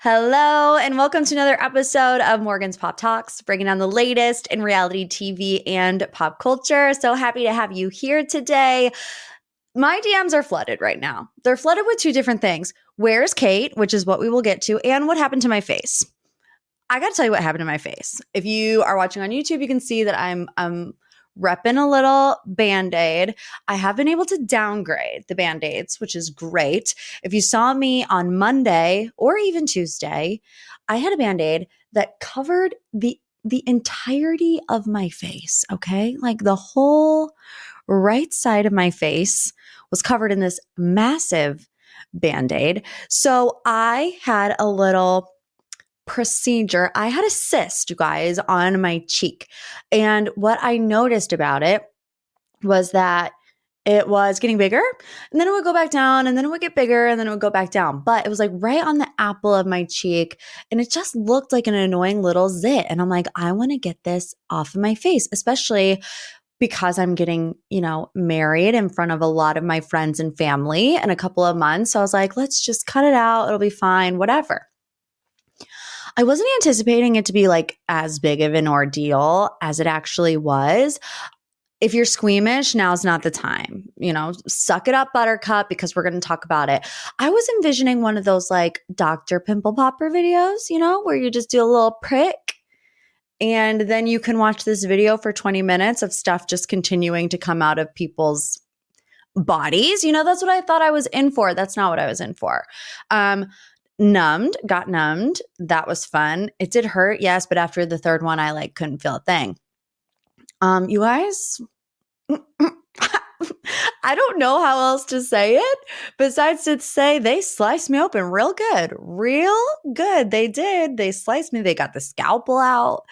Hello, and welcome to another episode of Morgan's Pop Talks, breaking down the latest in reality TV and pop culture. So happy to have you here today. My DMs are flooded right now. They're flooded with two different things. Where's Kate, which is what we will get to, and what happened to my face. I got to tell you what happened to my face. If you are watching on YouTube, you can see that I'm repping a little Band-Aid. I have been able to downgrade the Band-Aids, which is great. If you saw me on Monday or even Tuesday, I had a Band-Aid that covered the entirety of my face, okay? Like the whole right side of my face was covered in this massive Band-Aid. So I had a little procedure. I had a cyst, you guys, on my cheek. And what I noticed about it was that it was getting bigger and then it would go back down and then it would get bigger and then it would go back down. But it was like right on the apple of my cheek and it just looked like an annoying little zit. And I'm like, I want to get this off of my face, especially because I'm getting, married in front of a lot of my friends and family in a couple of months. So I was like, let's just cut it out. It'll be fine, whatever. I wasn't anticipating it to be like as big of an ordeal as it actually was. If you're squeamish, now's not the time. Suck it up, buttercup, because we're going to talk about it. I was envisioning one of those like Dr. Pimple Popper videos, where you just do a little prick and then you can watch this video for 20 minutes of stuff just continuing to come out of people's bodies. That's what I thought I was in for. That's not what I was in for. Got numbed. That was fun. It did hurt, yes, but after the third one, I couldn't feel a thing. You guys, I don't know how else to say it besides to say they sliced me open real good. They did. They sliced me. They got the scalpel out.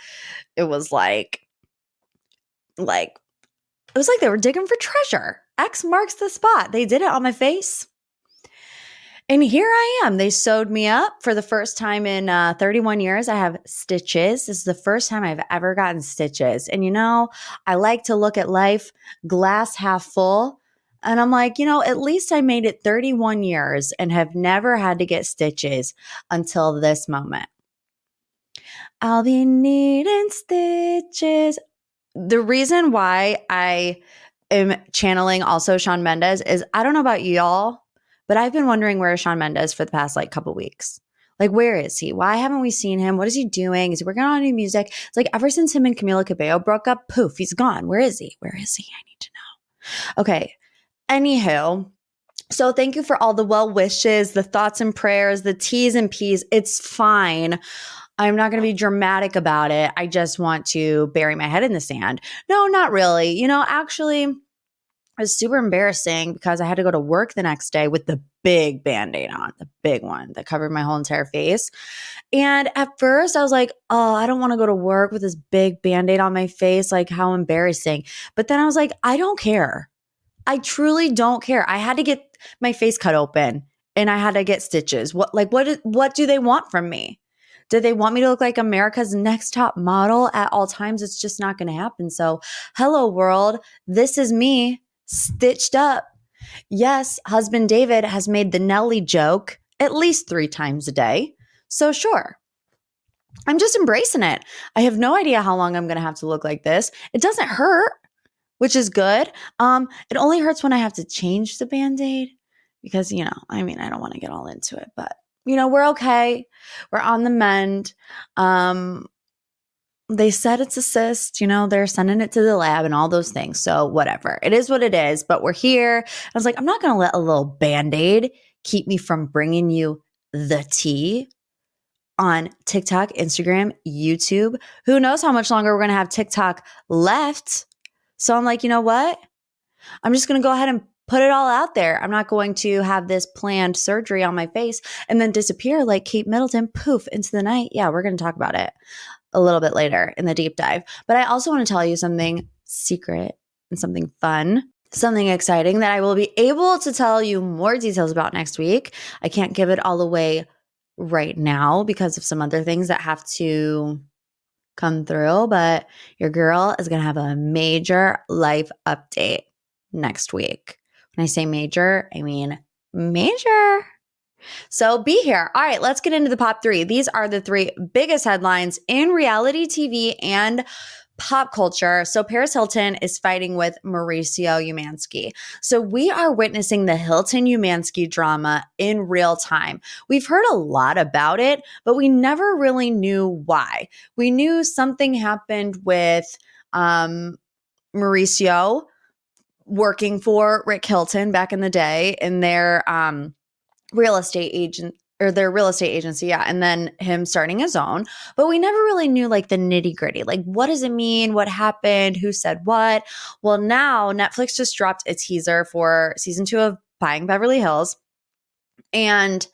It was like they were digging for treasure. X marks the spot. They did it on my face. And here I am. They sewed me up for the first time in 31 years. I have stitches. This is the first time I've ever gotten stitches. And I like to look at life glass half full. And I'm like, at least I made it 31 years and have never had to get stitches until this moment. I'll be needing stitches. The reason why I am channeling also Shawn Mendes is I don't know about y'all, but I've been wondering where is Shawn Mendes for the past couple weeks. Where is he? Why haven't we seen him? What is he doing? Is he working on new music? It's ever since him and Camila Cabello broke up, poof, he's gone. Where is he? I need to know. Okay. Anywho, so thank you for all the well wishes, the thoughts and prayers, the T's and P's. It's fine. I'm not going to be dramatic about it. I just want to bury my head in the sand. No, not really. Actually, it was super embarrassing because I had to go to work the next day with the big Band-Aid on, the big one that covered my whole entire face. And at first I was like, oh, I don't want to go to work with this big Band-Aid on my face. How embarrassing. But then I was like, I don't care. I truly don't care. I had to get my face cut open and I had to get stitches. What do they want from me? Do they want me to look like America's Next Top Model at all times? It's just not going to happen. So hello world. This is me. Stitched up. Yes, husband David has made the Nelly joke at least 3 times a day. So sure, I'm just embracing it. I have no idea how long I'm going to have to look like this. It doesn't hurt, which is good. It only hurts when I have to change the Band-Aid because, I don't want to get all into it, but we're okay. We're on the mend. They said it's a cyst, they're sending it to the lab and all those things. So whatever. It is what it is, but we're here. I was like, I'm not going to let a little Band-Aid keep me from bringing you the tea on TikTok, Instagram, YouTube. Who knows how much longer we're going to have TikTok left. So I'm like, you know what? I'm just going to go ahead and put it all out there. I'm not going to have this planned surgery on my face and then disappear like Kate Middleton, poof, into the night. Yeah, we're going to talk about it a little bit later in the deep dive. But I also want to tell you something secret and something fun, something exciting that I will be able to tell you more details about next week. I can't give it all away right now because of some other things that have to come through, but your girl is going to have a major life update next week. When I say major, I mean major. So be here. All right, let's get into the top three. These are the three biggest headlines in reality TV and pop culture. So Paris Hilton is fighting with Mauricio Umansky. So we are witnessing the Hilton Umansky drama in real time. We've heard a lot about it, but we never really knew why. We knew something happened with Mauricio working for Rick Hilton back in the day in their real estate agent or their real estate agency, yeah, and then him starting his own. But we never really knew like the nitty gritty, like what does it mean, what happened, who said what. Well, now Netflix just dropped a teaser for season 2 of Buying Beverly Hills, and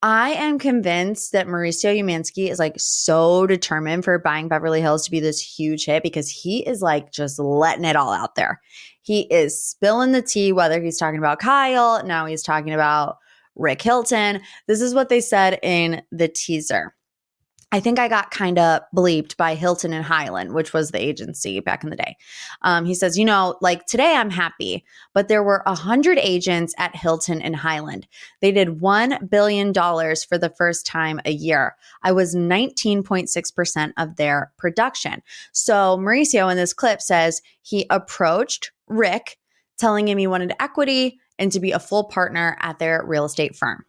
I am convinced that Mauricio Umansky is like so determined for Buying Beverly Hills to be this huge hit because he is like just letting it all out there. He is spilling the tea, whether he's talking about Kyle, now he's talking about Rick Hilton. This is what they said in the teaser. I think I got kind of bleeped by Hilton and Highland, which was the agency back in the day. He says, like today I'm happy, but there were 100 agents at Hilton and Highland. They did $1 billion for the first time a year. I was 19.6% of their production. So Mauricio in this clip says he approached Rick, telling him he wanted equity and to be a full partner at their real estate firm.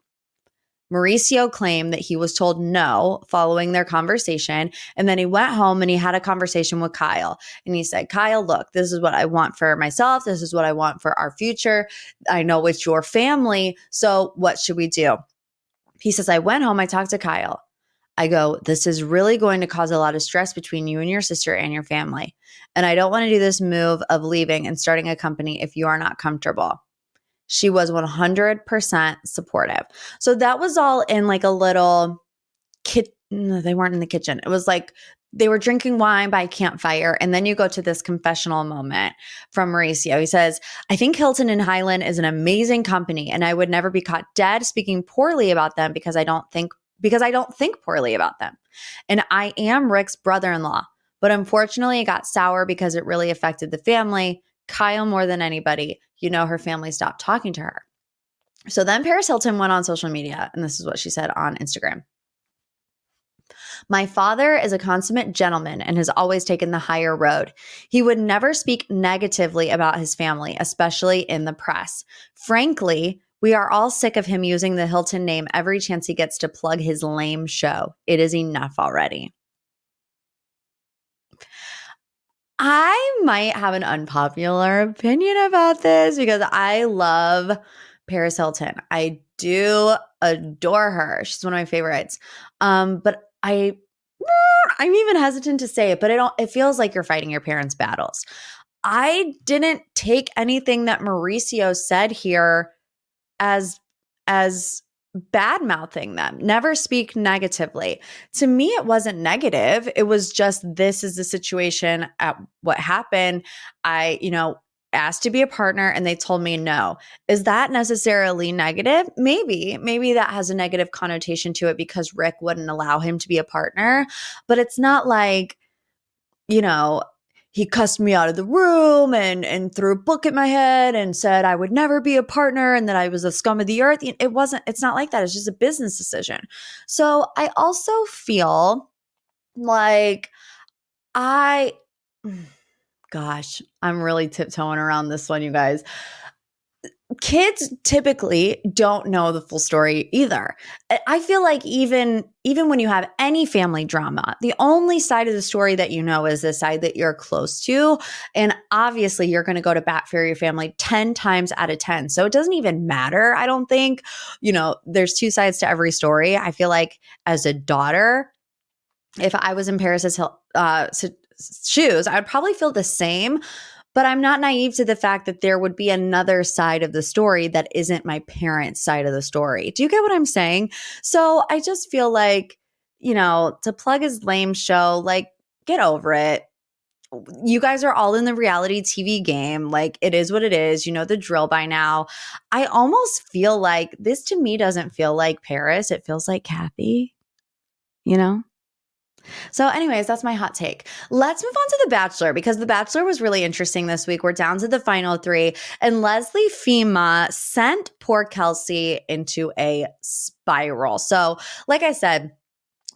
Mauricio claimed that he was told no following their conversation. And then he went home and he had a conversation with Kyle. And he said, Kyle, look, this is what I want for myself. This is what I want for our future. I know it's your family. So what should we do? He says, I went home. I talked to Kyle. I go, this is really going to cause a lot of stress between you and your sister and your family. And I don't want to do this move of leaving and starting a company if you are not comfortable. She was 100% supportive. So that was all in like a little no, they weren't in the kitchen. It was like they were drinking wine by a campfire. And then you go to this confessional moment from Mauricio. He says, I think Hilton and Highland is an amazing company and I would never be caught dead speaking poorly about them because I don't think poorly about them. And I am Rick's brother-in-law. But unfortunately, it got sour because it really affected the family. Kyle more than anybody. Her family stopped talking to her. So then Paris Hilton went on social media, and this is what she said on Instagram. My father is a consummate gentleman and has always taken the higher road. He would never speak negatively about his family, especially in the press. Frankly, we are all sick of him using the Hilton name every chance he gets to plug his lame show. It is enough already. I might have an unpopular opinion about this because I love Paris Hilton. I do adore her. She's one of my favorites. But I'm even hesitant to say it, but it feels like you're fighting your parents' battles. I didn't take anything that Mauricio said here as bad mouthing them. Never speak negatively. To me, it wasn't negative. It was just, this is the situation at what happened. I, asked to be a partner and they told me no. Is that necessarily negative? Maybe that has a negative connotation to it because Rick wouldn't allow him to be a partner, but it's not like, he cussed me out of the room and threw a book at my head and said I would never be a partner and that I was the scum of the earth. It's not like that. It's just a business decision. So I also feel like gosh, I'm really tiptoeing around this one, you guys. Kids typically don't know the full story either. I feel like even when you have any family drama, the only side of the story that you know is the side that you're close to. And obviously you're going to go to bat for your family 10 times out of 10. So it doesn't even matter. I don't think, there's two sides to every story. I feel like as a daughter, if I was in Paris's shoes, I would probably feel the same. But I'm not naive to the fact that there would be another side of the story that isn't my parents' side of the story. Do you get what I'm saying? So I just feel like, to plug his lame show, like, get over it. You guys are all in the reality TV game. Like, it is what it is. You know the drill by now. I almost feel like this to me doesn't feel like Paris. It feels like Kathy, So anyways, that's my hot take. Let's move on to The Bachelor because The Bachelor was really interesting this week. We're down to the final 3 and Leslie Fima sent poor Kelsey into a spiral. So like I said,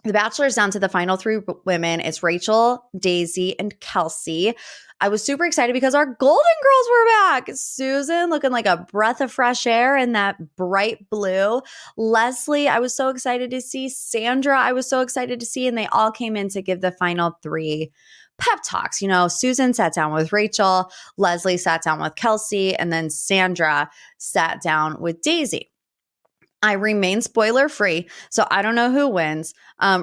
The Bachelor is down to the final 3 women. It's Rachel, Daisy, and Kelsey. I was super excited because our Golden Girls were back. Susan looking like a breath of fresh air in that bright blue. Leslie, I was so excited to see. Sandra, I was so excited to see. And they all came in to give the final 3 pep talks. You know, Susan sat down with Rachel, Leslie sat down with Kelsey, and then Sandra sat down with Daisy. I remain spoiler free, so I don't know who wins.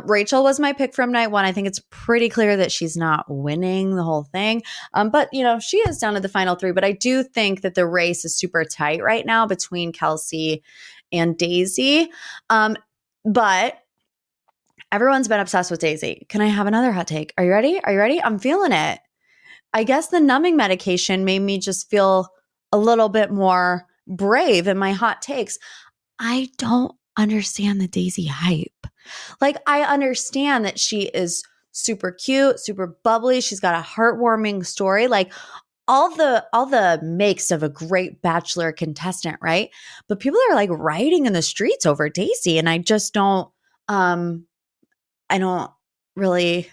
Rachel was my pick from night 1. I think it's pretty clear that she's not winning the whole thing. But, you know, she is down to the final 3. But I do think that the race is super tight right now between Kelsey and Daisy. But everyone's been obsessed with Daisy. Can I have another hot take? Are you ready? Are you ready? I'm feeling it. I guess the numbing medication made me just feel a little bit more brave in my hot takes. I don't understand the Daisy hype. Like, I understand that she is super cute, super bubbly. She's got a heartwarming story. Like all the makes of a great Bachelor contestant, right? But people are like rioting in the streets over Daisy, and I just don't I don't really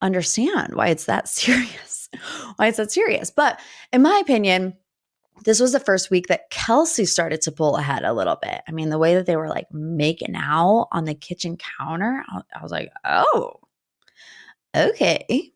understand why it's that serious. Why it's that serious. But in my opinion, this was the first week that Kelsey started to pull ahead a little bit. I mean, the way that they were like making out on the kitchen counter, I was like, oh, okay.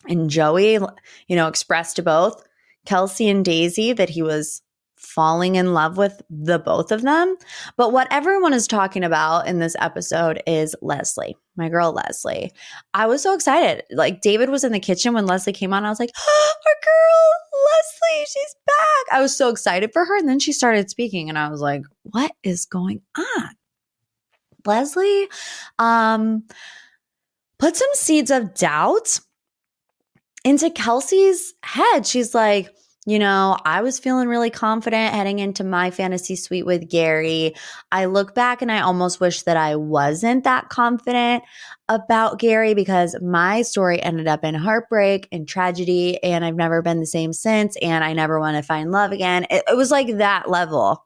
And Joey, you know, expressed to both Kelsey and Daisy that he was falling in love with the both of them. But what everyone is talking about in this episode is Leslie, my girl Leslie. I was so excited. Like David was in the kitchen when Leslie came on. I was like, oh, our girl Leslie, she's back. I was so excited for her. And then she started speaking and I was like, what is going on? Leslie put some seeds of doubt into Kelsey's head. She's like, you know, I was feeling really confident heading into my fantasy suite with Gary. I look back and I almost wish that I wasn't that confident about Gary because my story ended up in heartbreak and tragedy, and I've never been the same since, and I never want to find love again. It was like that level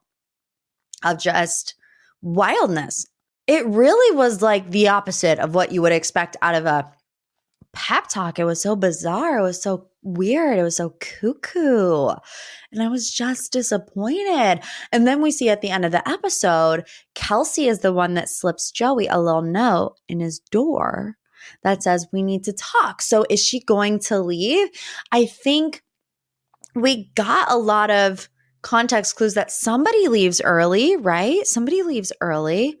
of just wildness. It really was like the opposite of what you would expect out of a pep talk. It was so bizarre. It was so weird. It was so cuckoo. And I was just disappointed. And then we see at the end of the episode, Kelsey is the one that slips Joey a little note in his door that says, we need to talk. So is she going to leave? I think we got a lot of context clues that somebody leaves early, right? Somebody leaves early.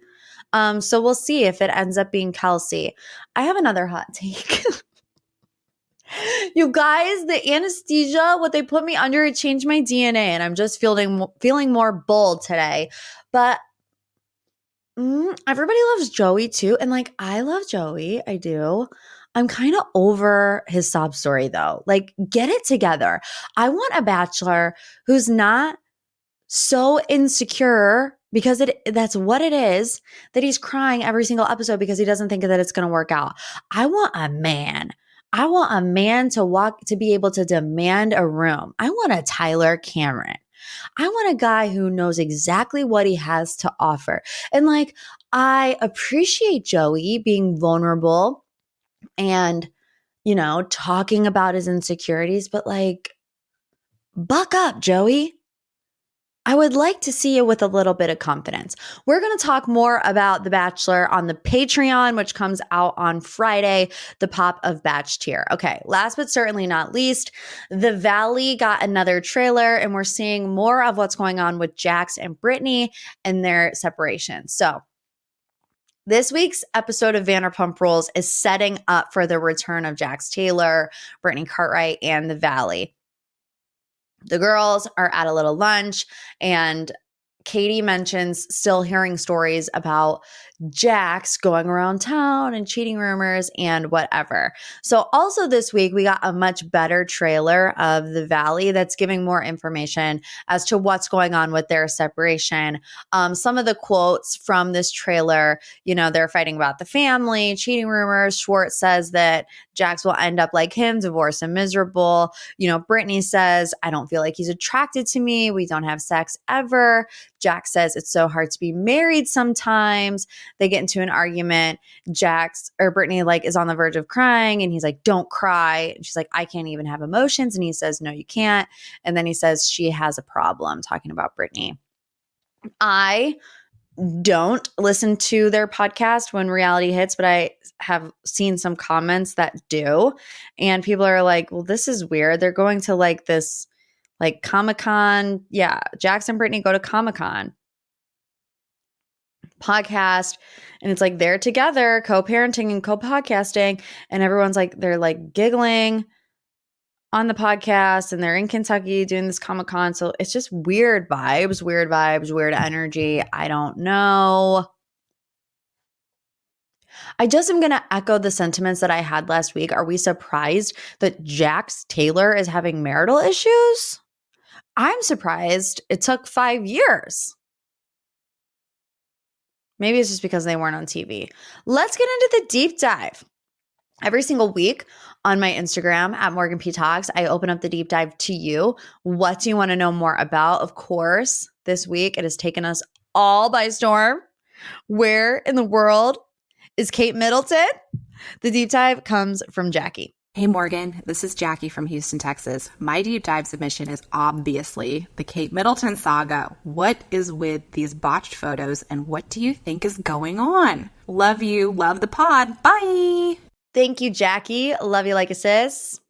So we'll see if it ends up being Kelsey. I have another hot take. You guys, the anesthesia, what they put me under, it changed my DNA, and I'm just feeling more bold today. But everybody loves Joey too, and like I love Joey, I do. I'm kind of over his sob story though. Like, get it together. I want a Bachelor who's not so insecure because that's what it is, that he's crying every single episode because he doesn't think that it's going to work out. I want a man to be able to demand a room. I want a Tyler Cameron. I want a guy who knows exactly what he has to offer. And like, I appreciate Joey being vulnerable and, you know, talking about his insecurities, but like, buck up, Joey. I would like to see you with a little bit of confidence. We're going to talk more about The Bachelor on the Patreon, which comes out on Friday, the Pop of Batch tier. Okay, last but certainly not least, The Valley got another trailer, and we're seeing more of what's going on with Jax and Brittany and their separation. So this week's episode of Vanderpump Rules is setting up for the return of Jax Taylor, Brittany Cartwright, and The Valley. The girls are at a little lunch and Katie mentions still hearing stories about Jax going around town and cheating rumors and whatever. So also this week, we got a much better trailer of the Valley that's giving more information as to what's going on with their separation. Some of the quotes from this trailer, they're fighting about the family, cheating rumors. Schwartz says that Jax will end up like him, divorced and miserable. Brittany says, I don't feel like he's attracted to me. We don't have sex ever. Jax says it's so hard to be married sometimes. They get into an argument. Brittany is on the verge of crying and he's like, don't cry. And she's like, I can't even have emotions. And he says, no, you can't. And then he says she has a problem, talking about Brittany. I don't listen to their podcast when reality hits, but I have seen some comments that do. And people are like, well, this is weird. They're going to this Comic-Con. Yeah, Jax and Brittany go to Comic-Con podcast, and it's they're together, co-parenting and co-podcasting, and everyone's they're giggling on the podcast, and they're in Kentucky doing this Comic-Con. So it's just weird vibes, weird energy. I don't know. I just am going to echo the sentiments that I had last week. Are we surprised that Jax Taylor is having marital issues? I'm surprised it took 5 years. Maybe it's just because they weren't on TV. Let's get into the deep dive. Every single week on my Instagram at Morgan P Talks, I open up the deep dive to you. What do you want to know more about? Of course, this week it has taken us all by storm. Where in the world is Kate Middleton? The deep dive comes from Jackie. Hey Morgan, this is Jackie from Houston, Texas. My deep dive submission is obviously the Kate Middleton saga. What is with these botched photos and what do you think is going on? Love you. Love the pod. Bye. Thank you, Jackie. Love you like a sis.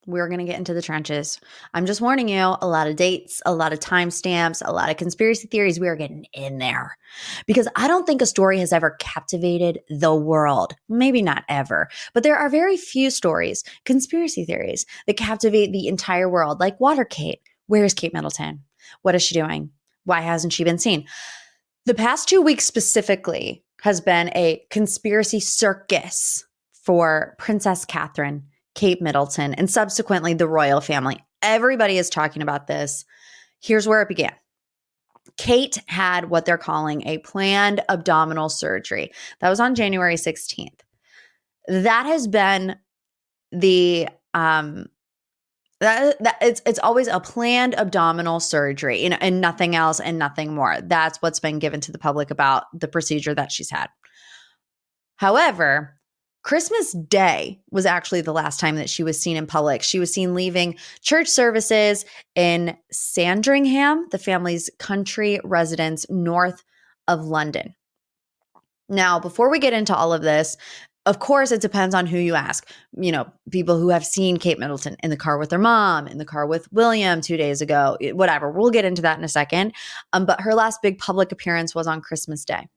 We're going to get into the trenches. I'm just warning you, a lot of dates, a lot of timestamps, a lot of conspiracy theories. We are getting in there because I don't think a story has ever captivated the world. Maybe not ever, but there are very few stories, conspiracy theories that captivate the entire world, like Watergate. Where is Kate Middleton? What is she doing? Why hasn't she been seen? The past 2 weeks specifically has been a conspiracy circus for Princess Catherine, Kate Middleton, and subsequently the royal family. Everybody is talking about this. Here's where it began. Kate had what they're calling a planned abdominal surgery. That was on January 16th. That has been the it's always a planned abdominal surgery, and nothing else and nothing more. That's what's been given to the public about the procedure that she's had. However, Christmas Day was actually the last time that she was seen in public. She was seen leaving church services in Sandringham, the family's country residence north of London. Now, before we get into all of this, of course, it depends on who you ask. People who have seen Kate Middleton in the car with her mom, in the car with William 2 days ago, whatever. We'll get into that in a second. But her last big public appearance was on Christmas Day.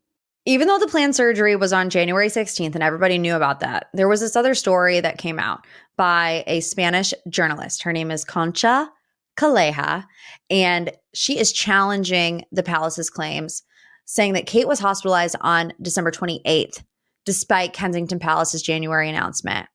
Even though the planned surgery was on January 16th and everybody knew about that, there was this other story that came out by a Spanish journalist. Her name is Concha Calleja, and she is challenging the palace's claims, saying that Kate was hospitalized on December 28th, despite Kensington Palace's January announcement,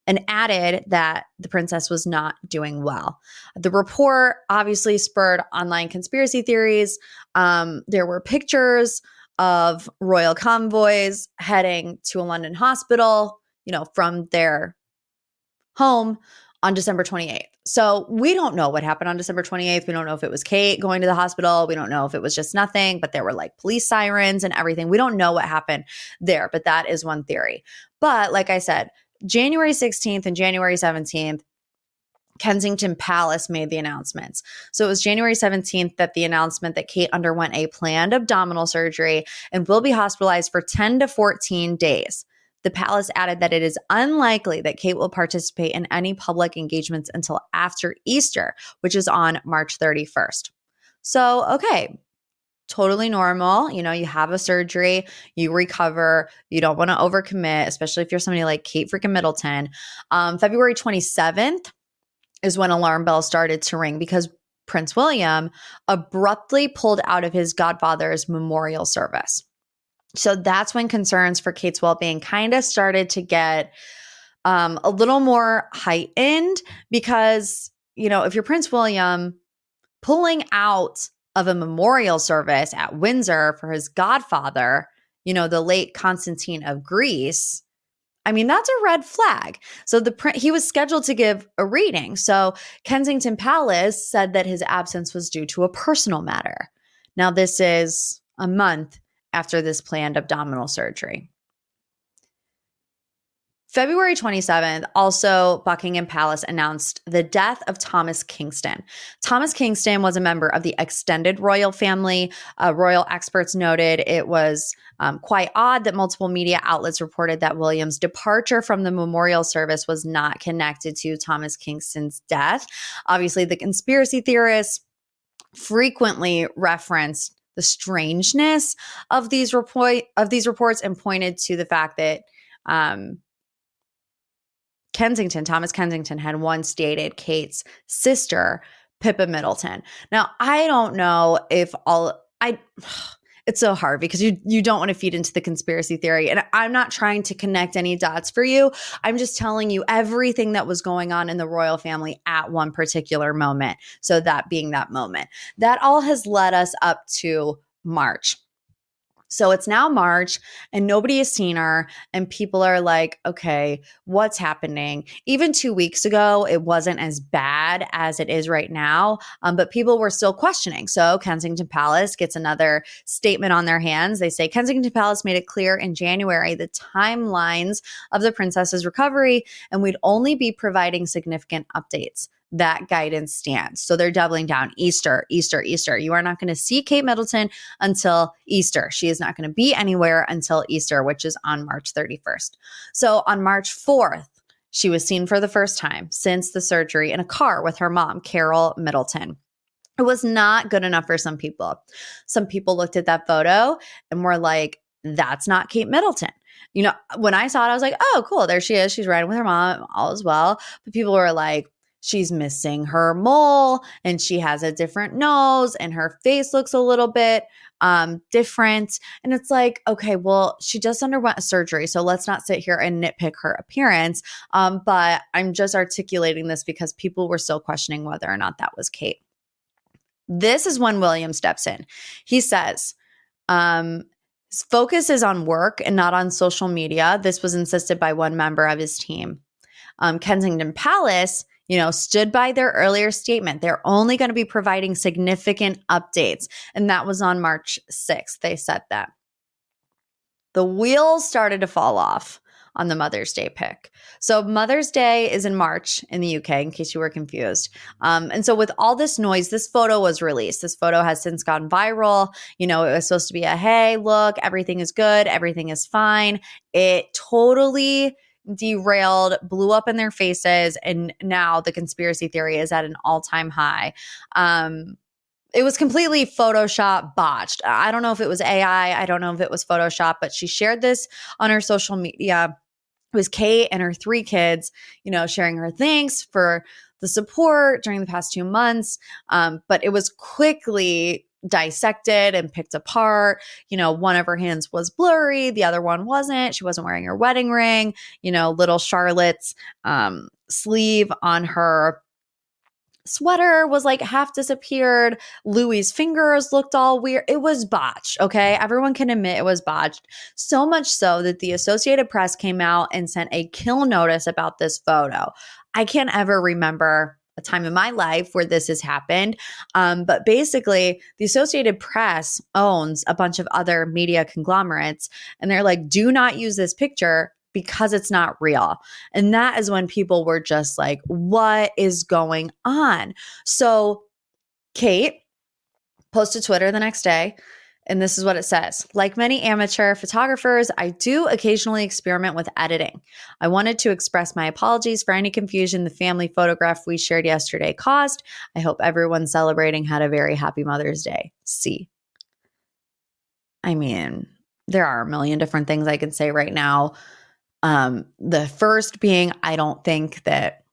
and added that the princess was not doing well. The report obviously spurred online conspiracy theories. There were pictures of royal convoys heading to a London hospital, from their home on December 28th. So we don't know what happened on December 28th. We don't know if it was Kate going to the hospital. We don't know if it was just nothing, but there were police sirens and everything. We don't know what happened there, but that is one theory. But like I said, January 16th and January 17th, Kensington Palace made the announcements. So it was January 17th that the announcement that Kate underwent a planned abdominal surgery and will be hospitalized for 10 to 14 days. The palace added that it is unlikely that Kate will participate in any public engagements until after Easter, which is on March 31st. So, okay, totally normal. You have a surgery, you recover, you don't want to overcommit, especially if you're somebody like Kate freaking Middleton. February 27th is when alarm bells started to ring because Prince William, abruptly pulled out of his godfather's memorial service. So that's when concerns for Kate's well-being kind of started to get a little more heightened because, if you're Prince William, pulling out of a memorial service at Windsor for his godfather, the late Constantine of Greece, I mean, that's a red flag. So he was scheduled to give a reading. So Kensington Palace said that his absence was due to a personal matter. Now, this is a month after this planned abdominal surgery. February 27th, also Buckingham Palace announced the death of Thomas Kingston. Thomas Kingston was a member of the extended royal family. Royal experts noted it was quite odd that multiple media outlets reported that William's departure from the memorial service was not connected to Thomas Kingston's death. Obviously, the conspiracy theorists frequently referenced the strangeness of these reports and pointed to the fact that Thomas Kensington had once dated Kate's sister, Pippa Middleton. Now, I don't know if it's so hard because you don't want to feed into the conspiracy theory. And I'm not trying to connect any dots for you. I'm just telling you everything that was going on in the royal family at one particular moment. So that being that moment, that all has led us up to March. So it's now March and nobody has seen her and people are like, okay, what's happening? Even 2 weeks ago, it wasn't as bad as it is right now, but people were still questioning. So Kensington Palace gets another statement on their hands. They say Kensington Palace made it clear in January the timelines of the princess's recovery and we'd only be providing significant updates. That guidance stands. So they're doubling down. Easter. You are not going to see Kate Middleton until Easter. She is not going to be anywhere until Easter, which is on March 31st. So on March 4th, she was seen for the first time since the surgery in a car with her mom, Carol Middleton. It was not good enough for some people. Some people looked at that photo and were like, that's not Kate Middleton. When I saw it, I was like, oh, cool. There she is. She's riding with her mom. All is well. But people were like, she's missing her mole and she has a different nose and her face looks a little bit different. And it's like, okay, well, she just underwent a surgery. So let's not sit here and nitpick her appearance. But I'm just articulating this because people were still questioning whether or not that was Kate. This is when William steps in. He says, his focus is on work and not on social media. This was insisted by one member of his team. Kensington Palace stood by their earlier statement. They're only going to be providing significant updates. And that was on March 6th. They said that. The wheels started to fall off on the Mother's Day pic. So Mother's Day is in March in the UK, in case you were confused. And so with all this noise, this photo was released. This photo has since gone viral. It was supposed to be a, hey, look, everything is good. Everything is fine. It totally derailed, blew up in their faces, and now the conspiracy theory is at an all-time high. It was completely Photoshop botched. I don't know if it was AI. I don't know if it was Photoshop, but she shared this on her social media. It was Kate and her 3 kids, sharing her thanks for the support during the past 2 months. But it was quickly dissected and picked apart. One of her hands was blurry. The other one wasn't. She wasn't wearing her wedding ring. Little Charlotte's sleeve on her sweater was like half disappeared. Louis's fingers looked all weird. It was botched. Okay. Everyone can admit it was botched. So much so that the Associated Press came out and sent a kill notice about this photo. I can't ever remember a time in my life where this has happened. But basically, the Associated Press owns a bunch of other media conglomerates, and they're like, do not use this picture because it's not real. And that is when people were just like, what is going on? So Kate posted to Twitter the next day, and this is what it says. Like many amateur photographers, I do occasionally experiment with editing. I wanted to express my apologies for any confusion the family photograph we shared yesterday caused. I hope everyone celebrating had a very happy Mother's Day. See. I mean, there are a million different things I can say right now. The first being, I don't think that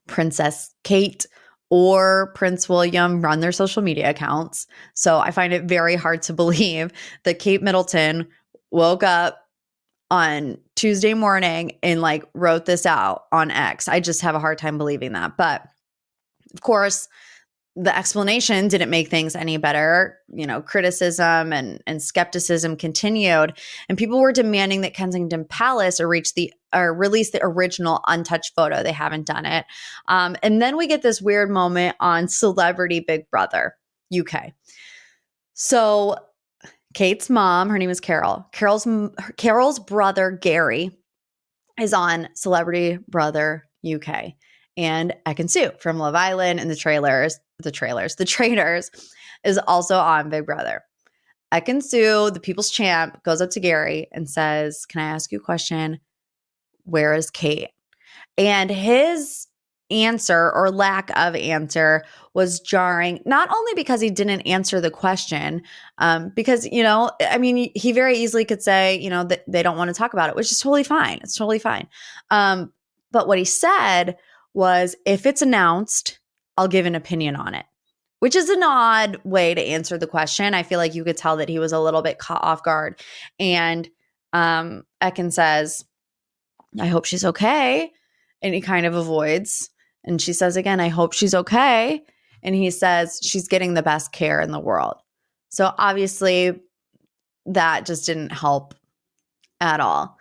Princess Kate or Prince William run their social media accounts. So I find it very hard to believe that Kate Middleton woke up on Tuesday morning and like wrote this out on X. I just have a hard time believing that. But of course, the explanation didn't make things any better. You know, criticism and skepticism continued, and people were demanding that Kensington Palace release the original untouched photo. They haven't done it. And then we get this weird moment on Celebrity Big Brother UK. So Kate's mom, her name is Carol. Carol's brother Gary is on Celebrity Brother UK, and Ekin-Su from Love Island and the Traitors is also on Big Brother. Ekin-Su, the people's champ, goes up to Gary and says, "Can I ask you a question? Where is Kate?" And his answer or lack of answer was jarring, not only because he didn't answer the question, because, you know, I mean, he very easily could say, you know, that they don't want to talk about it, which is totally fine. It's totally fine. But what he said was, if it's announced, I'll give an opinion on it, which is an odd way to answer the question. I feel like you could tell that he was a little bit caught off guard. And Ekin says, "I hope she's okay." And he kind of avoids. And she says again, "I hope she's okay." And he says, "She's getting the best care in the world." So obviously that just didn't help at all.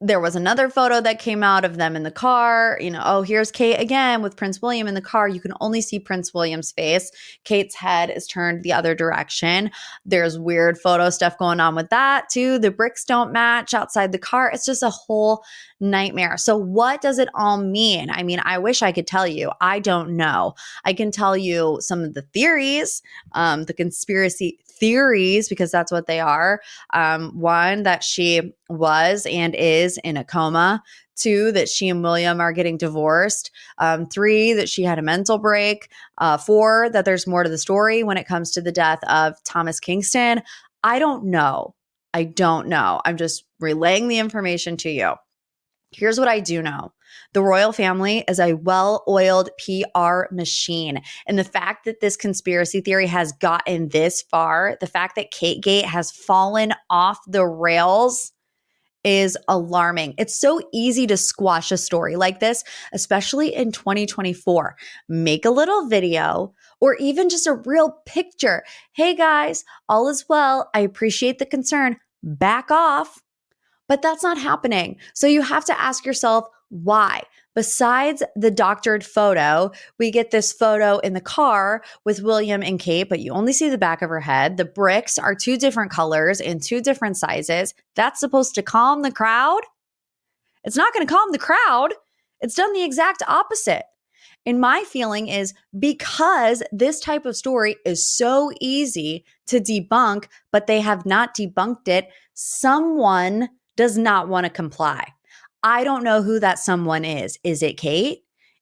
There was another photo that came out of them in the car. You know, oh, here's Kate again with Prince William in the car. You can only see Prince William's face. Kate's head is turned the other direction. There's weird photo stuff going on with that too. The bricks don't match outside the car. It's just a whole nightmare. So what does it all mean? I mean, I wish I could tell you. I don't know. I can tell you some of the theories, the conspiracy theories, because that's what they are. One, that she was and is in a coma. Two, that she and William are getting divorced. Three, that she had a mental break. Four, that there's more to the story when it comes to the death of Thomas Kingston. I don't know. I'm just relaying the information to you. Here's what I do know. The royal family is a well-oiled PR machine. And the fact that this conspiracy theory has gotten this far, the fact that Kategate has fallen off the rails, is alarming. It's so easy to squash a story like this, especially in 2024. Make a little video or even just a real picture. "Hey guys, all is well. I appreciate the concern. Back off." But that's not happening. So you have to ask yourself, why? Besides the doctored photo, we get this photo in the car with William and Kate, but you only see the back of her head. The bricks are two different colors in two different sizes. That's supposed to calm the crowd? It's not going to calm the crowd. It's done the exact opposite. And my feeling is, because this type of story is so easy to debunk, but they have not debunked it, someone does not want to comply. I don't know who that someone is. Is it Kate?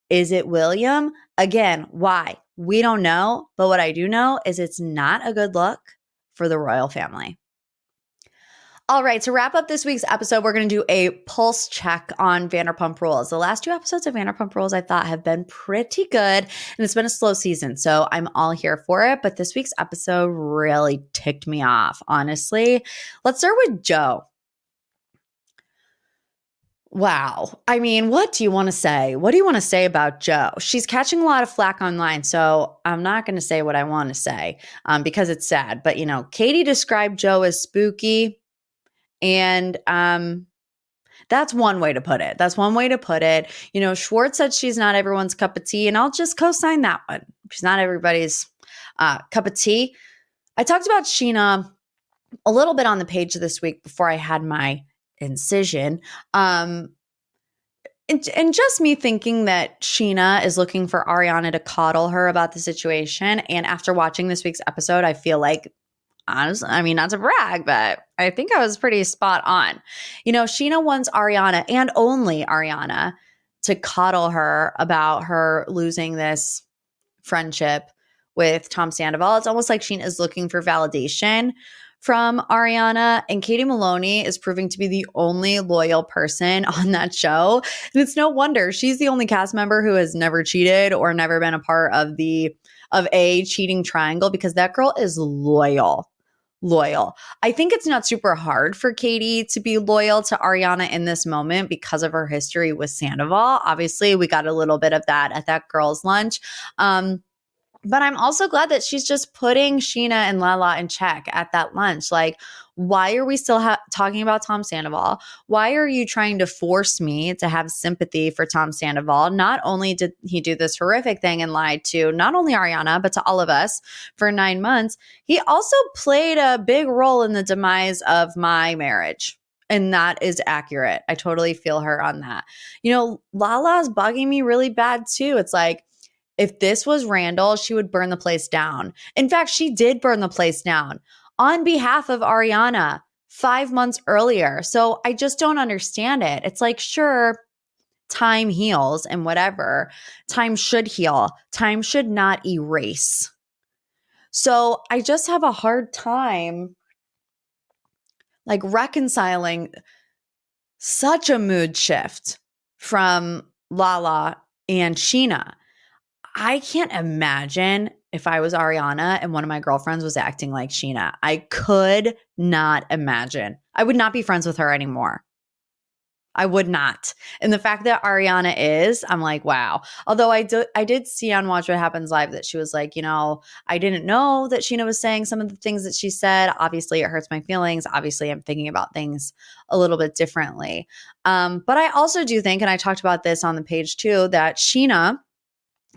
Is it William? Again, why? We don't know. But what I do know is it's not a good look for the royal family. All right, to wrap up this week's episode, we're going to do a pulse check on Vanderpump Rules. The last two episodes of Vanderpump Rules, I thought, have been pretty good, and it's been a slow season, so I'm all here for it. But this week's episode really ticked me off, honestly. Let's start with Joe. Wow. I mean, what do you want to say? What do you want to say about Joe? She's catching a lot of flack online, so I'm not going to say what I want to say because it's sad. But, you know, Katie described Joe as spooky, and that's one way to put it. You know, Schwartz said she's not everyone's cup of tea, and I'll just co-sign that one. She's not everybody's cup of tea. I talked about Scheana a little bit on the page this week before I had my incision. And just me thinking that Scheana is looking for Ariana to coddle her about the situation. And after watching this week's episode, I feel like, honestly, I mean, not to brag, but I think I was pretty spot on. You know, Scheana wants Ariana, and only Ariana, to coddle her about her losing this friendship with Tom Sandoval. It's almost like Scheana is looking for validation from Ariana, and Katie Maloney is proving to be the only loyal person on that show. And it's no wonder she's the only cast member who has never cheated or never been a part of a cheating triangle, because that girl is loyal. I think it's not super hard for Katie to be loyal to Ariana in this moment because of her history with Sandoval. Obviously, we got a little bit of that at that girls' lunch. But I'm also glad that she's just putting Sheena and Lala in check at that lunch. Like, why are we still talking about Tom Sandoval? Why are you trying to force me to have sympathy for Tom Sandoval? Not only did he do this horrific thing and lied to not only Ariana, but to all of us for 9 months, he also played a big role in the demise of my marriage. And that is accurate. I totally feel her on that. Lala's bugging me really bad too. It's like, if this was Randall, she would burn the place down. In fact, she did burn the place down on behalf of Ariana 5 months earlier. So I just don't understand it. It's like, sure, time heals and whatever. Time should heal. Time should not erase. So I just have a hard time like reconciling such a mood shift from Lala and Sheena. I can't imagine if I was Ariana and one of my girlfriends was acting like Sheena. I could not imagine. I would not be friends with her anymore. I would not. And the fact that Ariana is, I'm like, wow. Although I did see on Watch What Happens Live that she was like, I didn't know that Sheena was saying some of the things that she said. Obviously, it hurts my feelings. Obviously, I'm thinking about things a little bit differently. But I also do think, and I talked about this on the page too, that Sheena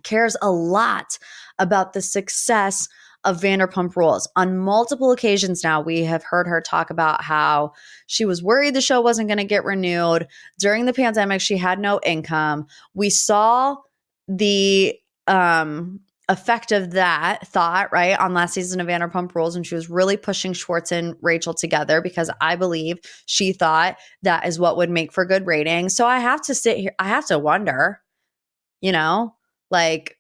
cares a lot about the success of Vanderpump Rules. On multiple occasions now, we have heard her talk about how she was worried the show wasn't going to get renewed. During the pandemic, she had no income. We saw the effect of that thought, right, on last season of Vanderpump Rules, and she was really pushing Schwartz and Rachel together because I believe she thought that is what would make for good ratings. So I have to sit here, I have to wonder, like,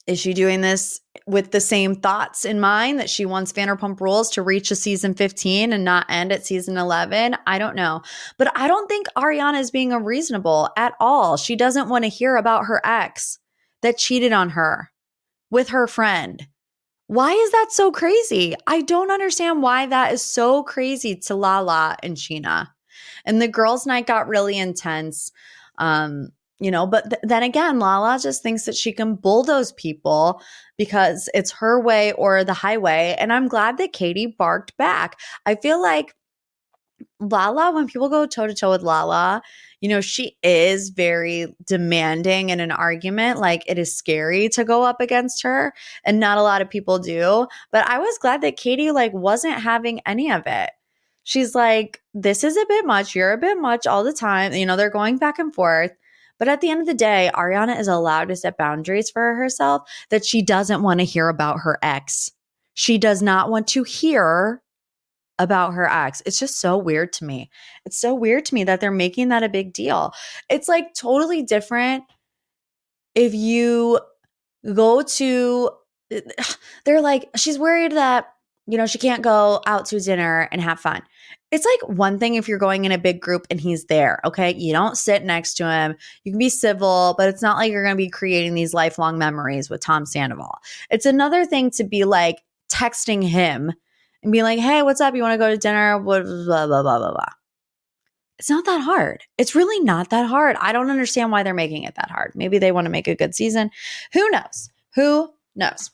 is she doing this with the same thoughts in mind that she wants Vanderpump Rules to reach a season 15 and not end at season 11? I don't know. But I don't think Ariana is being unreasonable at all. She doesn't want to hear about her ex that cheated on her with her friend. Why is that so crazy? I don't understand why that is so crazy to Lala and Sheena. And the girls' night got really intense. But then again, Lala just thinks that she can bulldoze people because it's her way or the highway. And I'm glad that Katie barked back. I feel like Lala, when people go toe to toe with Lala, she is very demanding in an argument. Like, it is scary to go up against her, and not a lot of people do. But I was glad that Katie wasn't having any of it. She's like, this is a bit much. You're a bit much all the time. They're going back and forth. But at the end of the day, Ariana is allowed to set boundaries for herself that she doesn't want to hear about her ex. She does not want to hear about her ex. It's just so weird to me. It's so weird to me that they're making that a big deal. It's like totally different if you go to, they're like, she's worried that, she can't go out to dinner and have fun. It's like one thing if you're going in a big group and he's there, okay? You don't sit next to him. You can be civil, but it's not like you're going to be creating these lifelong memories with Tom Sandoval. It's another thing to be like texting him and be like, hey, what's up? You want to go to dinner? Blah, blah, blah, blah, blah, blah. It's not that hard. It's really not that hard. I don't understand why they're making it that hard. Maybe they want to make a good season. Who knows? Who knows?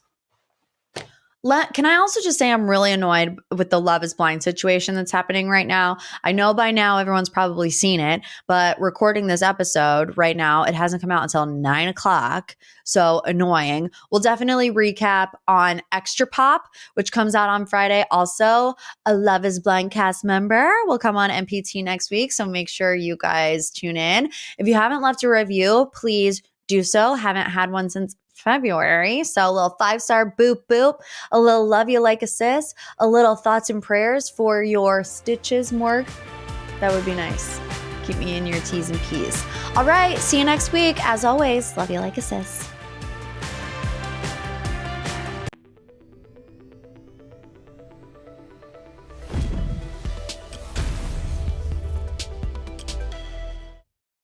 Can I also just say I'm really annoyed with the Love is Blind situation that's happening right now? I know by now everyone's probably seen it, but recording this episode right now, it hasn't come out until 9 o'clock. So annoying. We'll definitely recap on Extra Pop, which comes out on Friday. Also, a Love is Blind cast member will come on MPT next week. So make sure you guys tune in. If you haven't left a review, please do so. Haven't had one since February. So a little 5-star boop boop, a little love you like a sis, a little thoughts and prayers for your stitches, Morg. That would be nice. Keep me in your T's and P's. All right. See you next week. As always, love you like a sis.